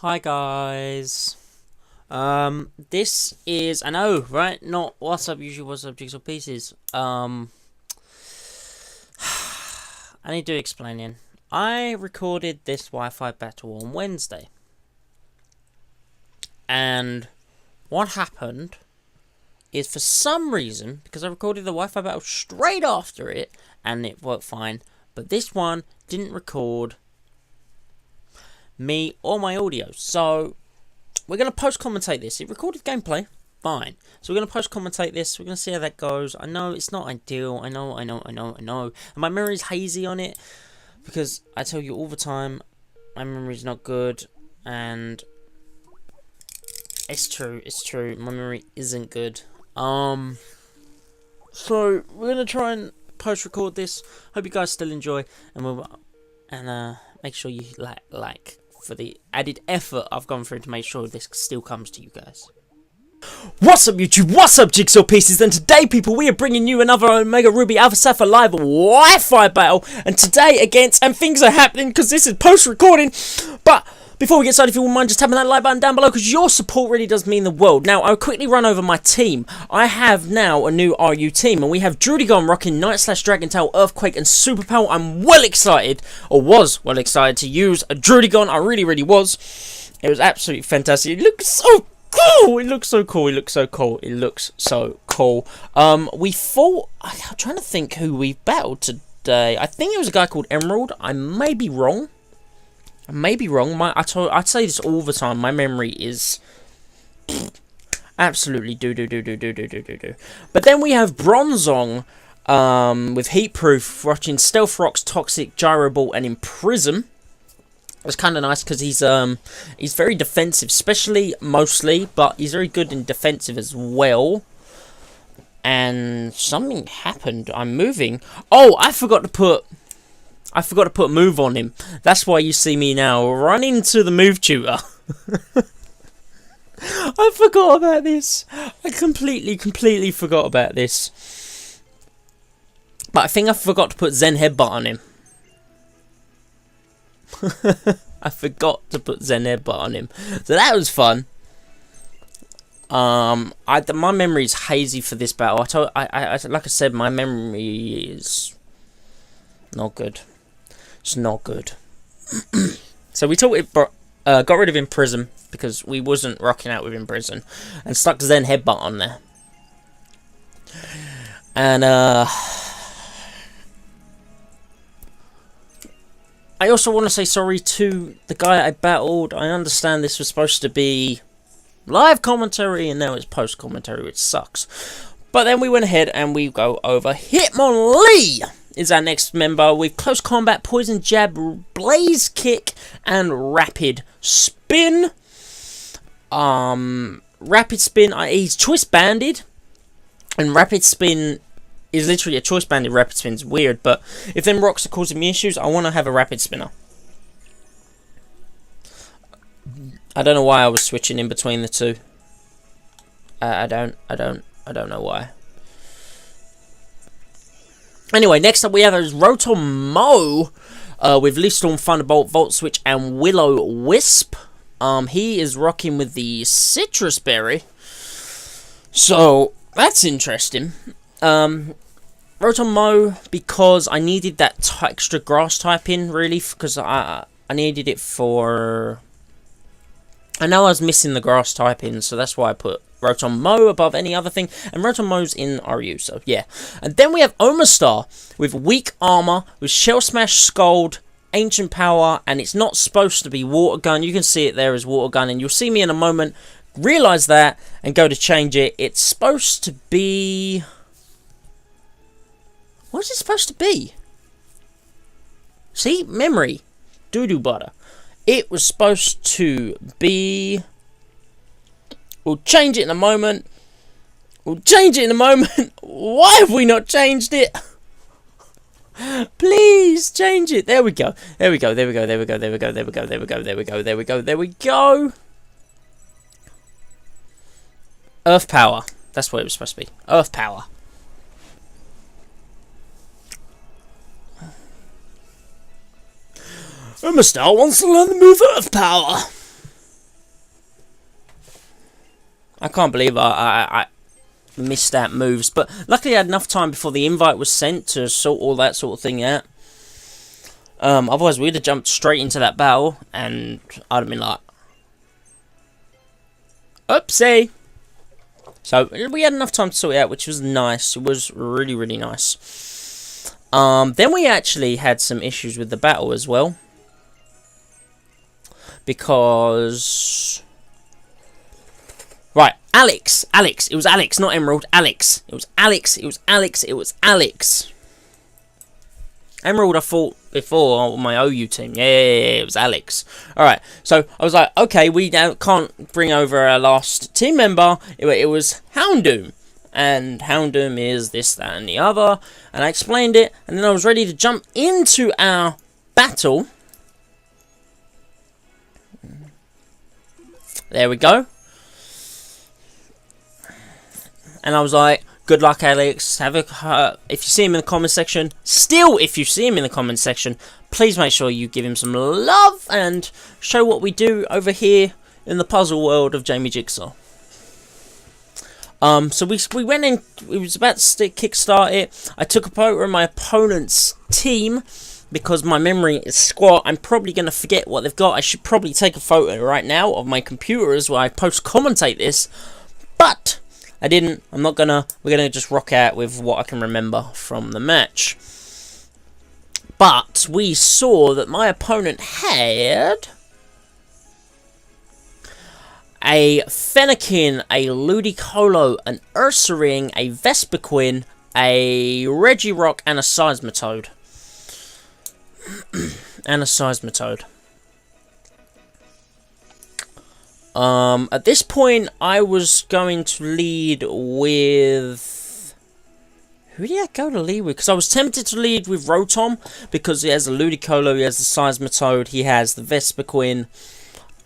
Hi guys. This is, I know, right? Not what's up usually, what's up jigsaw pieces. I need to explain. I recorded this Wi-Fi battle on Wednesday. And what happened is, for some reason, because I recorded the Wi-Fi battle straight after it and it worked fine, but this one didn't record me or my audio. So we're going to post-commentate this. It recorded gameplay, fine. So we're going to post-commentate this. We're going to see how that goes. I know it's not ideal. I know. And my memory's hazy on it, because I tell you all the time, my memory's not good. And it's true. My memory isn't good. So we're going to try and post-record this. Hope you guys still enjoy. And make sure you like for the added effort I've gone through to make sure this still comes to you guys. What's up YouTube, what's up Jigsaw Pieces, and today people we are bringing you another Omega Ruby Alpha Sapphire Live Wi-Fi battle, and today and things are happening because this is post-recording, but before we get started, if you wouldn't mind just tapping that like button down below, because your support really does mean the world. Now, I'll quickly run over my team. I have now a new RU team, and we have Drudigon rocking Knight/Dragon Tail, Earthquake, and Superpower. I'm well excited, or was well excited, to use a Drudigon. I really was. It was absolutely fantastic. It looks so cool. It looks so cool. We fought. I'm trying to think who we battled today. I think it was a guy called Emerald. I may be wrong. I'd say this all the time. My memory is absolutely do. But then we have Bronzong, with Heatproof, watching Stealth Rocks, Toxic, Gyro Ball, and Imprison. It's kind of nice because he's very defensive, mostly, but he's very good in defensive as well. And something happened. I'm moving. Oh, I forgot to put a move on him. That's why you see me now run into the move tutor. I forgot about this. I completely forgot about this. But I think I forgot to put Zen Headbutt on him. I forgot to put Zen Headbutt on him. So that was fun. My memory's hazy for this battle. Like I said, my memory is not good. It's not good. So we got rid of Imprison because we wasn't rocking out with Imprison, and stuck Zen Headbutt on there. And I also want to say sorry to the guy I battled. I understand this was supposed to be live commentary, and now it's post commentary, which sucks. But then we went ahead and we go over Hitmonlee is our next member, with Close Combat, Poison Jab, Blaze Kick, and Rapid Spin. Rapid Spin, he's Choice Banded, and Rapid Spin is literally a Choice Banded Rapid Spin's weird, but if them rocks are causing me issues, I want to have a Rapid Spinner. I don't know why I was switching in between the two. I don't know why. Anyway, next up we have Rotom Mo, with Leaf Storm, Thunderbolt, Volt Switch, and Willow Wisp. He is rocking with the Citrus Berry, so that's interesting. Rotom Mo, because I needed that extra grass type in, really, because I needed it for... I know I was missing the grass type in, so that's why I put Rotom Mo above any other thing, and Rotom Mo's in RU, so yeah. And then we have Omastar with Weak Armor, with Shell Smash, Scald, Ancient Power, and it's not supposed to be Water Gun. You can see it there as Water Gun, and you'll see me in a moment realise that and go to change it. It's supposed to be... What is it supposed to be? See? Memory. Doo-doo butter. It was supposed to be... We'll change it in a moment. Why have we not changed it? Please change it. There we go. There we go. Earth Power. That's what it was supposed to be. Earth Power. Omastar wants to learn the move Earth Power. I can't believe I missed out moves. But luckily I had enough time before the invite was sent to sort all that sort of thing out. Otherwise we'd have jumped straight into that battle, and I'd have been like, oopsie. So we had enough time to sort it out, which was nice. It was really, really nice. Then we actually had some issues with the battle as well, because right, Alex, it was Alex, not Emerald, Alex. It was Alex. Emerald, I thought before on my OU team. Yeah, it was Alex. Alright, so I was like, okay, we now can't bring over our last team member. It was Houndoom. And Houndoom is this, that, and the other. And I explained it, and then I was ready to jump into our battle. There we go. And I was like, good luck, Alex. Have a if you see him in the comment section, if you see him in the comment section, please make sure you give him some love and show what we do over here in the puzzle world of Jamie Jigsaw. So we went in. We was about to kickstart it. I took a photo of my opponent's team because my memory is squat. I'm probably gonna forget what they've got. I should probably take a photo right now of my computer as well. I post commentate this, but I didn't. I'm not gonna. We're gonna just rock out with what I can remember from the match. But we saw that my opponent had a Fennekin, a Ludicolo, an Ursaring, a Vespiquen, a Regirock, and a Seismitoad. At this point, I was going to lead with... Who did I go to lead with? Because I was tempted to lead with Rotom, because he has the Ludicolo, he has the Seismitoad, he has the Vespiquen,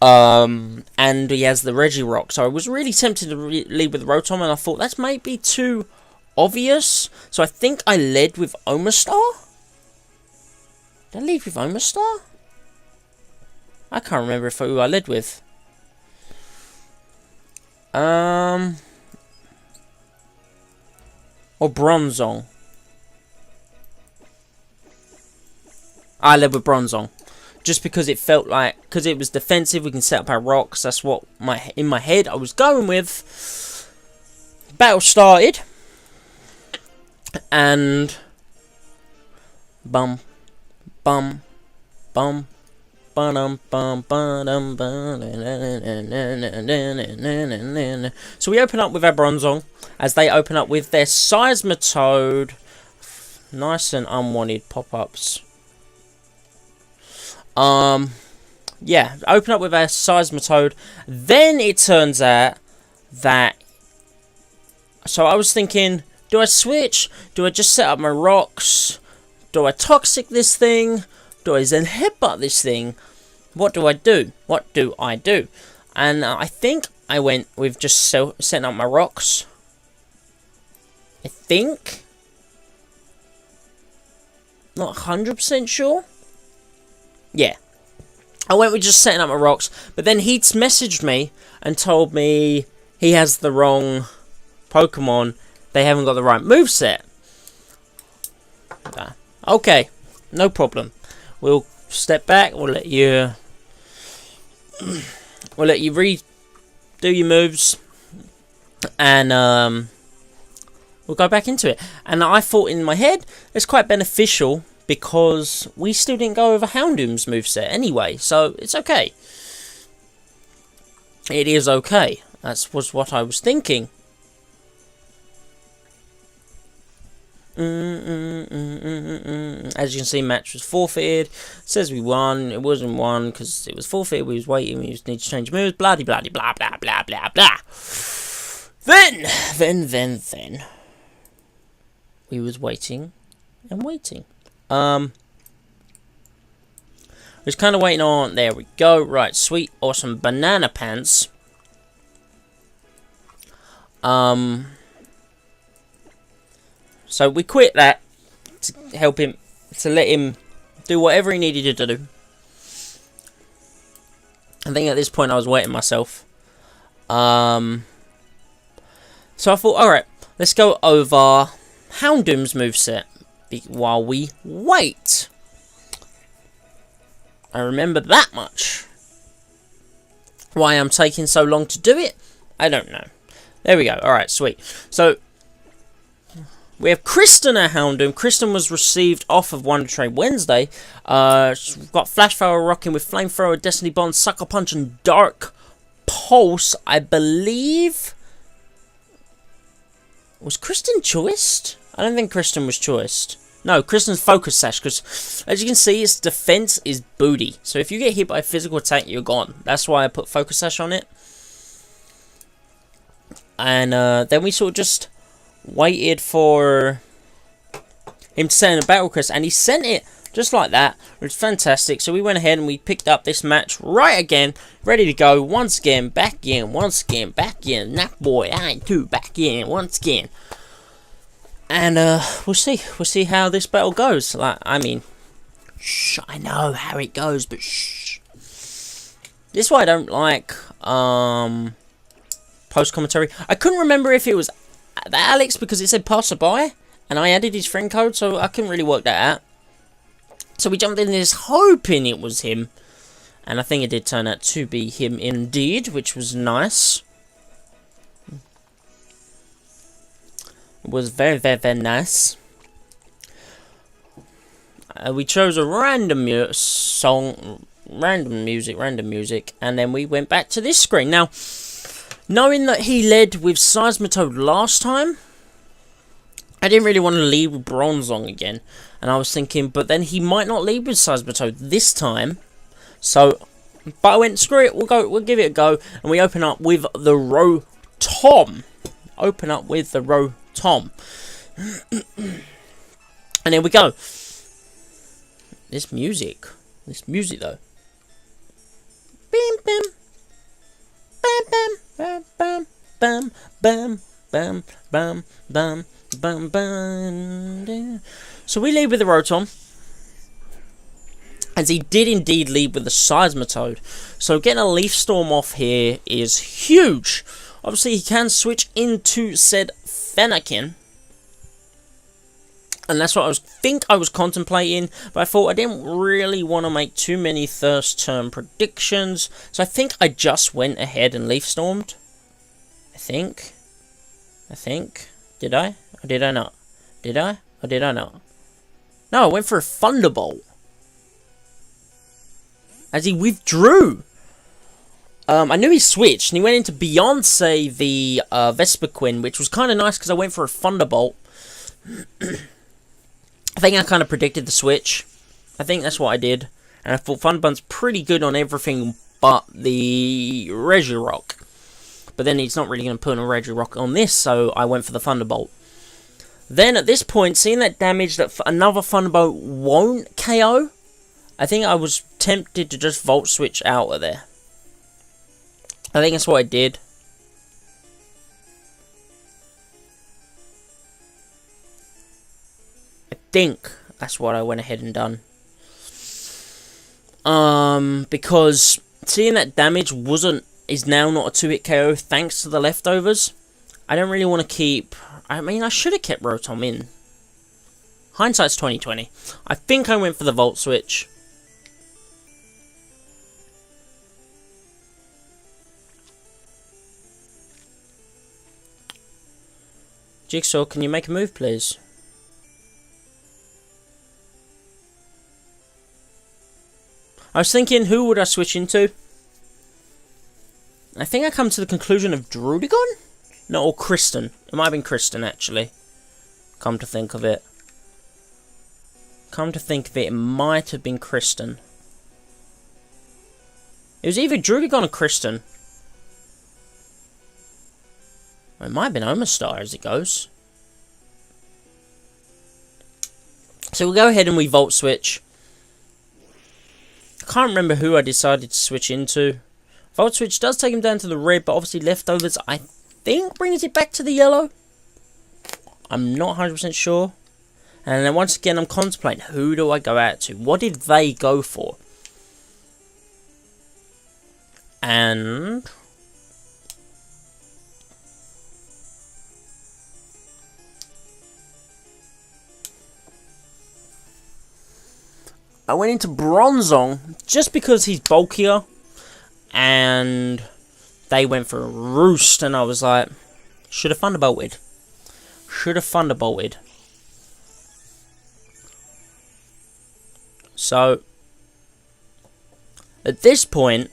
and he has the Regirock. So I was really tempted to lead with Rotom, and I thought that's maybe too obvious. So I think I led with Omastar? Did I lead with Omastar? I can't remember who I led with. Or Bronzong. I led with Bronzong. Just because it felt like, because it was defensive, we can set up our rocks. That's what in my head I was going with. Battle started. And bum bum bum. So we open up with our Bronzong, as they open up with their Seismitoad. Nice and unwanted pop-ups. Yeah, open up with our Seismitoad. Then it turns out that... So I was thinking, do I switch? Do I just set up my rocks? Do I Toxic this thing? Do I Zen Headbutt this thing? What do I do? And I think I went with just setting up my rocks. I think. Not 100% sure. Yeah. I went with just setting up my rocks. But then he'd messaged me and told me he has the wrong Pokemon. They haven't got the right moveset. Okay. No problem. We'll step back. We'll let you redo your moves, and we'll go back into it. And I thought in my head it's quite beneficial because we still didn't go over Houndoom's moveset anyway, so it's okay. It is okay. That was what I was thinking. As you can see, match was forfeited. It says we won. It wasn't won because it was forfeited. We was waiting. We just need to change moves. Blah blah blah blah blah blah blah. Then we was waiting and waiting. Was kind of waiting on. There we go. Right, sweet, awesome banana pants. So we quit that to help him, to let him do whatever he needed to do. I think at this point I was waiting myself. So I thought, alright, let's go over Houndoom's moveset while we wait. I remember that much. Why I'm taking so long to do it, I don't know. There we go. Alright, sweet. So, we have Kristen at Houndoom. Kristen was received off of Wonder Trade Wednesday. She's got Flash Thrower rocking with Flamethrower, Destiny Bond, Sucker Punch, and Dark Pulse, I believe. Was Kristen choiced? I don't think Kristen was choiced. No, Kristen's Focus Sash, because as you can see, its defense is booty. So if you get hit by a physical attack, you're gone. That's why I put Focus Sash on it. And then we sort of just waited for him to send a battle request, and he sent it just like that, which is fantastic. So we went ahead and we picked up this match right again, ready to go once again, back in, once again, back in. Nah, boy, I ain't too back in once again. And we'll see how this battle goes. Like, I mean, shh, I know how it goes, but shh. This is why I don't like post commentary. I couldn't remember if it was Alex because it said passerby, and I added his friend code, so I couldn't really work that out. So we jumped in this hoping it was him, and I think it did turn out to be him indeed, which was nice. It was very, very, very nice. We chose a random random music, and then we went back to this screen. Now, knowing that he led with Seismitoad last time, I didn't really want to lead with Bronzong again. And I was thinking, but then he might not lead with Seismitoad this time. So, but I went, screw it, we'll give it a go. And we open up with the Rotom. And there we go. This music though. Bim bim. Bam bam bam bam bam bam bam bam bam bam. So we lead with the Rotom, as he did indeed lead with the Seismitoad. So getting a Leaf Storm off here is huge. Obviously he can switch into said Fennekin, and that's what I was contemplating, but I thought I didn't really want to make too many first turn predictions, so I think I just went ahead and Leaf Stormed. I think. Did I? Or did I not? Did I? Or did I not? No, I went for a Thunderbolt, as he withdrew. I knew he switched, and he went into Beyonce the Vespiquen, which was kind of nice because I went for a Thunderbolt. I think I kind of predicted the switch. I think that's what I did. And I thought Thunderbolt's pretty good on everything but the Regirock. But then he's not really going to put a Regirock on this, so I went for the Thunderbolt. Then at this point, seeing that damage that another Thunderbolt won't KO, I think I was tempted to just Volt Switch out of there. I think that's what I did. I think that's what I went ahead and done. Because seeing that damage is now not a 2-hit KO thanks to the leftovers, I don't really want to keep... I mean, I should have kept Rotom in. Hindsight's 20/20. I think I went for the Volt Switch. Jigsaw, can you make a move, please? I was thinking, who would I switch into? I think I come to the conclusion of Druddigon? No, or Kristen. It might have been Kristen, actually. Come to think of it. It might have been Kristen. It was either Druddigon or Kristen. It might have been Omastar as it goes. So we'll go ahead and we Volt Switch. I can't remember who I decided to switch into. Volt Switch does take him down to the red, but obviously leftovers, I think, brings it back to the yellow. I'm not 100% sure. And then once again, I'm contemplating, who do I go out to? What did they go for? And I went into Bronzong just because he's bulkier, and they went for a roost, and I was like, should have thunderbolted. Should have thunderbolted. So, at this point,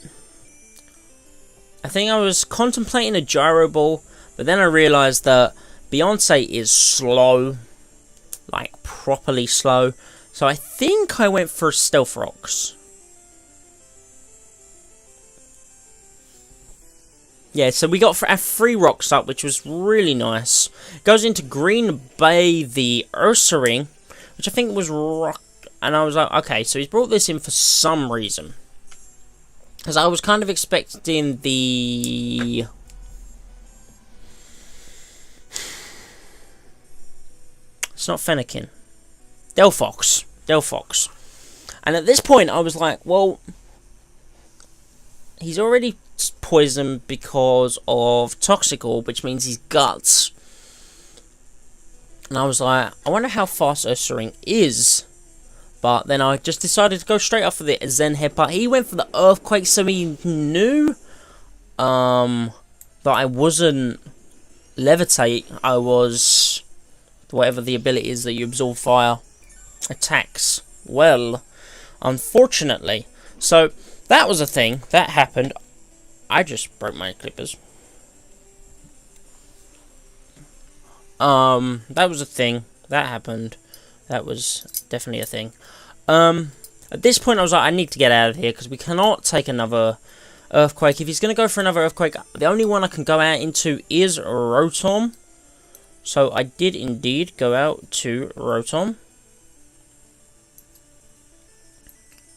I think I was contemplating a gyro ball, but then I realised that Beyonce is slow, like properly slow. So I think I went for Stealth Rocks. Yeah, so we got our 3 rocks up, which was really nice. Goes into Green Bay, the Ursaring, which I think was rock. And I was like, okay, so he's brought this in for some reason. Because I was kind of expecting the... It's not Fennekin. Delphox. Delphox. And at this point, I was like, well, he's already poisoned because of Toxic Orb, which means he's Guts. And I was like, I wonder how fast Ursaring is. But then I just decided to go straight up for the Zen Headbutt. He went for the Earthquake, so he knew that I wasn't Levitate. I was whatever the ability is that you absorb fire attacks. Well, unfortunately. So, that was a thing. That happened. I just broke my clippers. That was a thing. That happened. That was definitely a thing. At this point I was like, I need to get out of here, because we cannot take another Earthquake. If he's going to go for another Earthquake, the only one I can go out into is Rotom. So I did indeed go out to Rotom.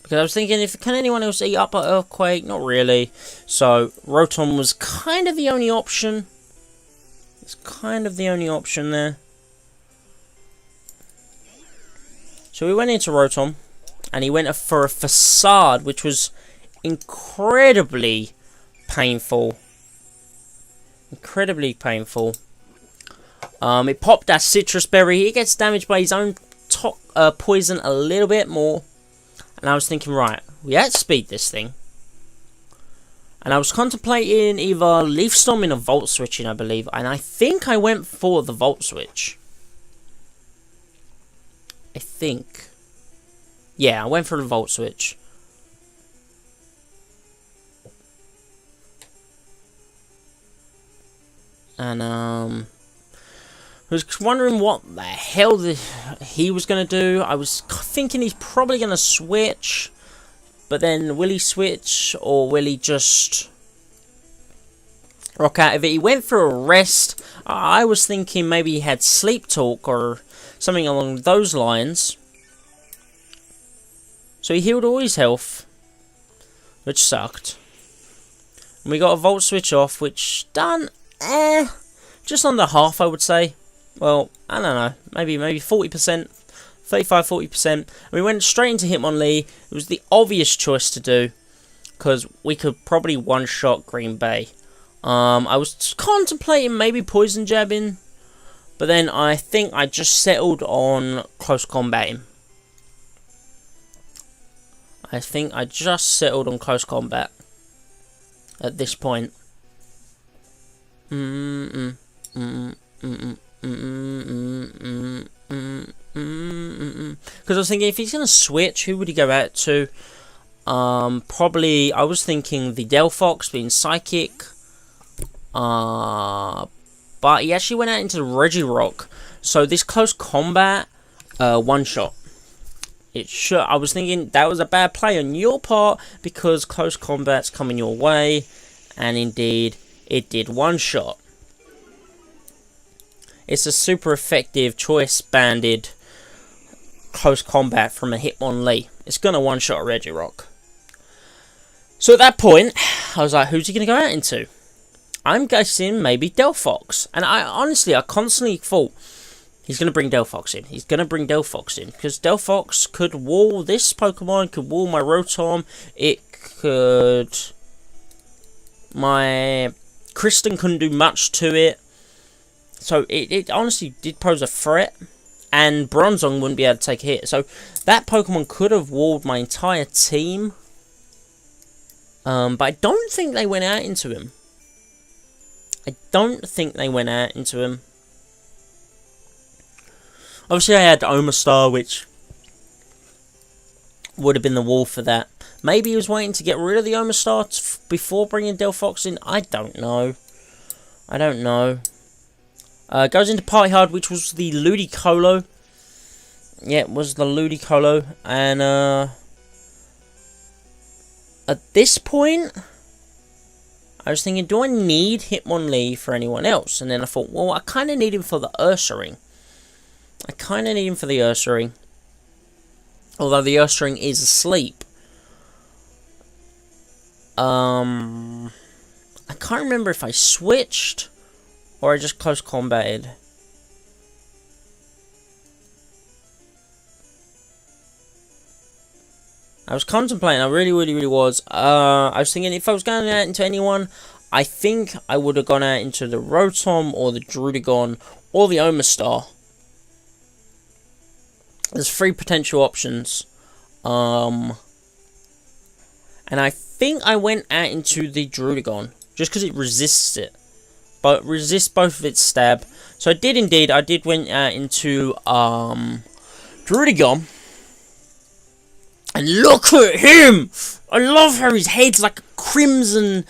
Because I was thinking, can anyone else eat up an Earthquake? Not really. So Rotom was kind of the only option. It's kind of the only option there. So we went into Rotom, and he went for a Facade, which was incredibly painful. Incredibly painful. It popped that Citrus Berry. He gets damaged by his own poison a little bit more. And I was thinking, right, we outspeed this thing. And I was contemplating either Leaf Storming or Volt Switching, I believe. And I think I went for the Volt Switch. I think. Yeah, I went for the Volt Switch. And, I was wondering what the hell he was going to do. I was thinking he's probably going to switch. But then, will he switch? Or will he just rock out of it? He went for a rest. I was thinking maybe he had Sleep Talk or something along those lines. So he healed all his health, which sucked. And we got a Volt Switch off, which done, just under half, I would say. Well, I don't know, maybe 40%, 35-40%. And we went straight into Hitmonlee. It was the obvious choice to do, because we could probably one-shot Green Bay. I was contemplating maybe Poison Jabbing, but then I think I just settled on Close Combating. I think I just settled on Close Combat at this point. Because I was thinking, if he's going to switch, who would he go out to? Probably, I was thinking the Delphox being Psychic. But he actually went out into the Regirock. So this Close Combat, one-shot. I was thinking that was a bad play on your part, because Close Combat's coming your way. And indeed, it did one-shot. It's a super effective choice-banded Close Combat from a Hitmonlee. It's going to one-shot a Regirock. So at that point, I was like, who's he going to go out into? I'm guessing maybe Delphox. And I constantly thought, he's going to bring Delphox in. He's going to bring Delphox in. Because Delphox could wall this Pokemon, could wall my Rotom. It could... My Kristen couldn't do much to it. So it honestly did pose a threat. and Bronzong wouldn't be able to take a hit. So that Pokemon could have walled my entire team. But I don't think they went out into him. I don't think they went out into him. Obviously, I had Omastar, which would have been the wall for that. Maybe he was waiting to get rid of the Omastar before bringing Delphox in. I don't know. I don't know. Goes into Party Hard, which was the Ludicolo. Yeah, it was the Ludicolo. And at this point, I was thinking, do I need Hitmonlee for anyone else? And then I thought, well, I kind of need him for the Ursaring. Although the Ursaring is asleep. I can't remember if I switched or I just close combated. I was contemplating, I really was. I was thinking if I was going out into anyone, I think I would have gone out into the Rotom or the Druddigon or the Omastar. There's 3 potential options. And I think I went out into the Druddigon just because it resists it. But resists both of its stab. So I did indeed, I did went out into Druddigon. And look at him! I love how his head's like a crimson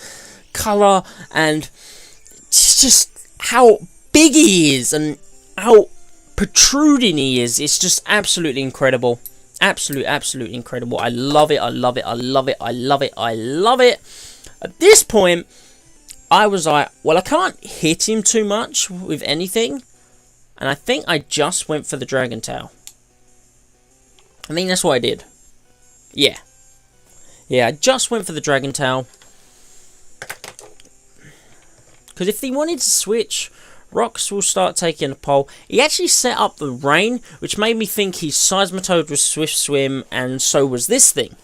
colour, and it's just how big he is and how protruding he is. It's just absolutely incredible. Absolutely incredible. I love it. At this point, I was like, well, I can't hit him too much with anything. And I think I just went for the Dragon Tail. I think that's what I did. Yeah, I just went for the Dragon Tail. Because if he wanted to switch, Rocks will start taking a pole. He actually set up the rain, which made me think his Seismitoad was Swift Swim, and so was this thing.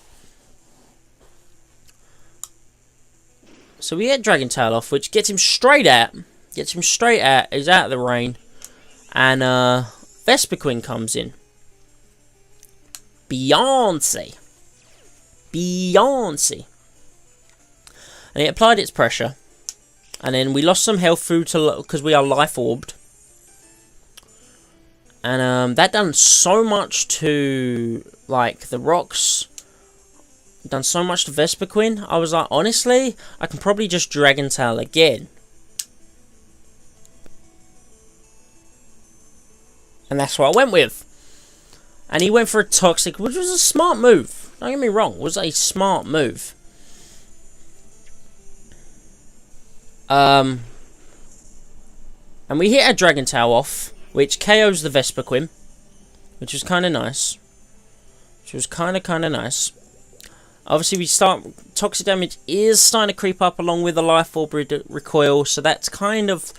So we get Dragon Tail off, which gets him straight out. He's out of the rain. And Vespiquen comes in. Beyonce. And it applied its pressure. And then we lost some health through to because we are life orbed. And that done so much to like the rocks. Done so much to Vespiquen. I was like, honestly, I can probably just Dragon Tail again. And that's what I went with. And he went for a Toxic, which was a smart move. Don't get me wrong, it was a smart move. And we hit our Dragon Tail off, which KOs the Vespiquen, which was kind of nice. Obviously, we start toxic damage is starting to creep up along with the Life Orb recoil, so that's kind of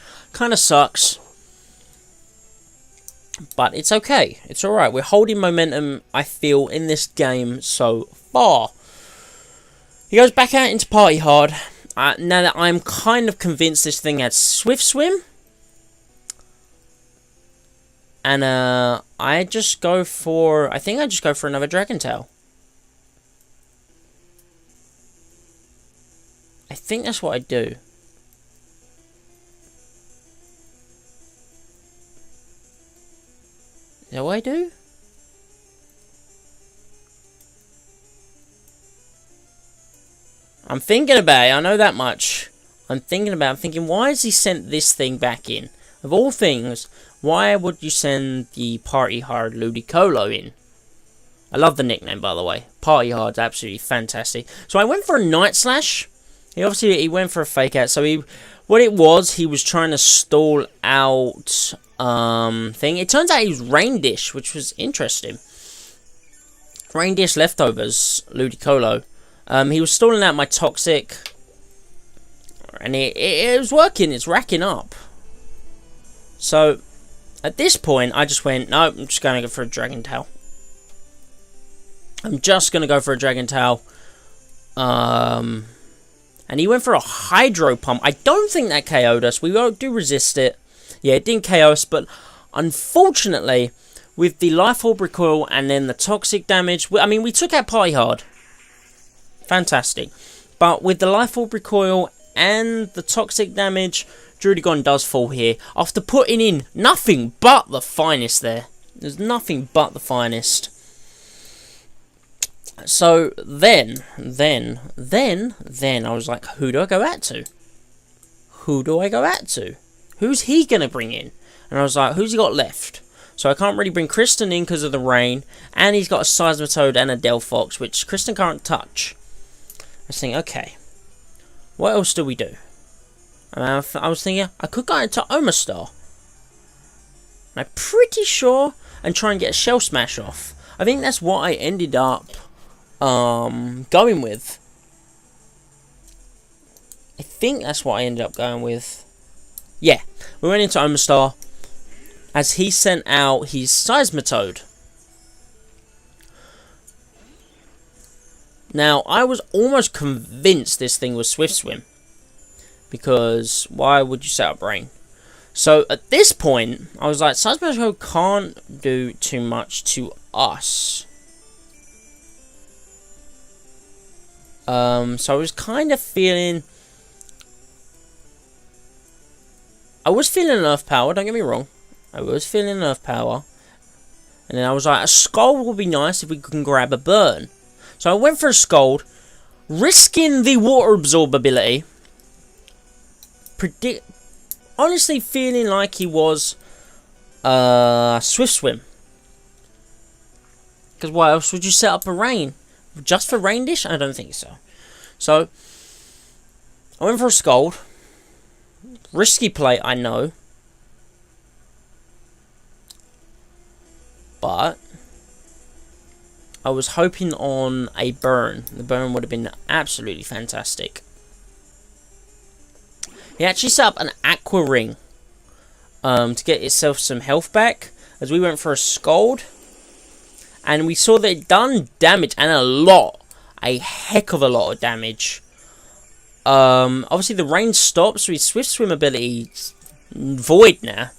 sucks. But it's okay. It's alright. We're holding momentum, I feel, in this game so far. He goes back out into Party Hard. Now that I'm kind of convinced this thing had Swift Swim. And I think I just go for another Dragon Tail. I think that's what I do. Is that what I do? I'm thinking about it, I know that much. I'm thinking, why has he sent this thing back in? Of all things, why would you send the Party Hard Ludicolo in? I love the nickname, by the way. Party Hard's absolutely fantastic. So I went for a Night Slash. He went for a Fake Out. So he was trying to stall out thing. It turns out he was Rain Dish, which was interesting. Rain Dish leftovers, Ludicolo. He was stalling out my Toxic. And it was working. It's racking up. So, at this point, I just went, no, I'm just going to go for a Dragon Tail. And he went for a Hydro Pump. I don't think that KO'd us. We do resist it. Yeah, it didn't KO us, but unfortunately, with the life orb recoil and then the toxic damage, I mean, we took out Party Hard. Fantastic. But with the life orb recoil and the toxic damage, Druidigon does fall here. After putting in nothing but the finest there. There's nothing but the finest. So then, I was like, who do I go out to? Who do I go out to? Who's he going to bring in? And I was like, who's he got left? So I can't really bring Kristen in because of the rain. And he's got a Seismitoad and a Delphox, which Kristen can't touch. I was thinking, okay, what else do we do? And I was thinking, I could go into Omastar. I'm pretty sure, and try and get a Shell Smash off. I think that's what I ended up going with. I think that's what I ended up going with. Yeah, we went into Omastar as he sent out his Seismitoad. Now, I was almost convinced this thing was Swift Swim. Because why would you set up rain? So at this point, I was like, Seismitoad can't do too much to us. So I was kind of feeling... I was feeling Earth Power, don't get me wrong. I was feeling Earth Power. And then I was like, a Scald would be nice if we can grab a Burn. So I went for a Scald, risking the Water Absorb ability. Honestly feeling like he was Swift Swim. Because why else would you set up a rain? Just for Rain Dish? I don't think so. So, I went for a Scald. Risky play, I know. But, I was hoping on a Burn. The Burn would have been absolutely fantastic. He actually set up an Aqua Ring to get itself some health back, as we went for a Scald. And we saw that it done damage, and a heck of a lot of damage. Obviously the rain stopped, so his Swift Swim ability void now.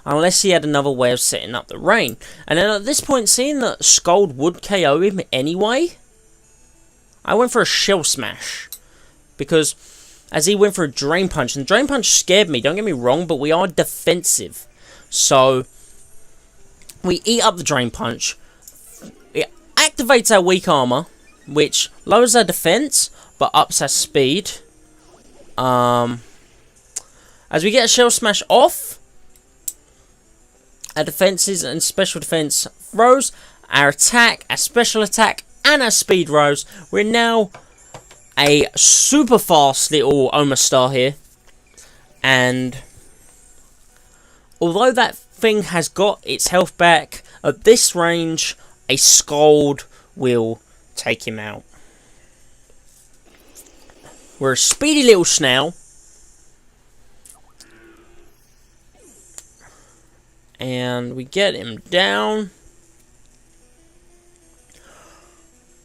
Unless he had another way of setting up the rain. And then at this point, seeing that Scald would KO him anyway, I went for a Shell Smash. Because as he went for a Drain Punch, and Drain Punch scared me, don't get me wrong, but we are defensive. So, we eat up the Drain Punch. It activates our weak armor, which lowers our defense, but ups our speed. As we get a Shell Smash off, our defenses and special defense rose, our attack, our special attack, and our speed rose. We're now a super fast little Omastar here. And although that thing has got its health back, at this range, a Scald will take him out. We're a speedy little snail. And we get him down.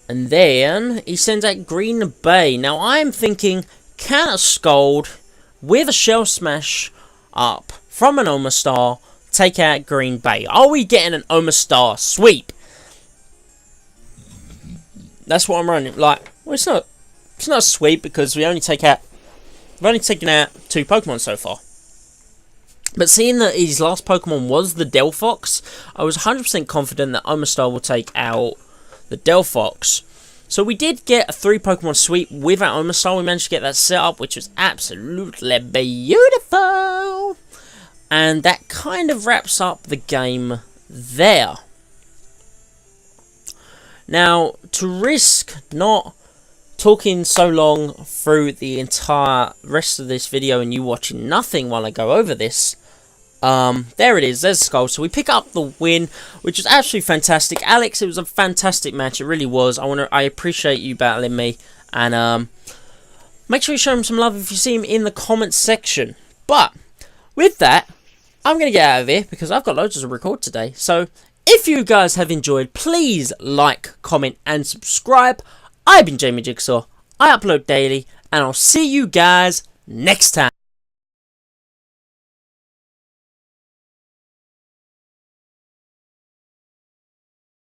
And then he sends out Green Bay. Now I'm thinking, can a Scald with a Shell Smash up from an Omastar take out Green Bay? Are we getting an Omastar sweep? That's what I'm running. Like, well, it's not a sweep because we've only taken out 2 Pokemon so far. But seeing that his last Pokemon was the Delphox, I was 100% confident that Omastar will take out the Delphox. So we did get a 3 Pokemon sweep with our Omastar. We managed to get that set up, which was absolutely beautiful. And that kind of wraps up the game there. Now, to risk not talking so long through the entire rest of this video and you watching nothing while I go over this, there it is, there's Skull. So we pick up the win, which was absolutely fantastic. Alex, it was a fantastic match, it really was. I appreciate you battling me, and make sure you show him some love if you see him in the comments section. But with that, I'm going to get out of here because I've got loads to record today. So if you guys have enjoyed, please like, comment, and subscribe. I've been Jamie Jigsaw, I upload daily, and I'll see you guys next time.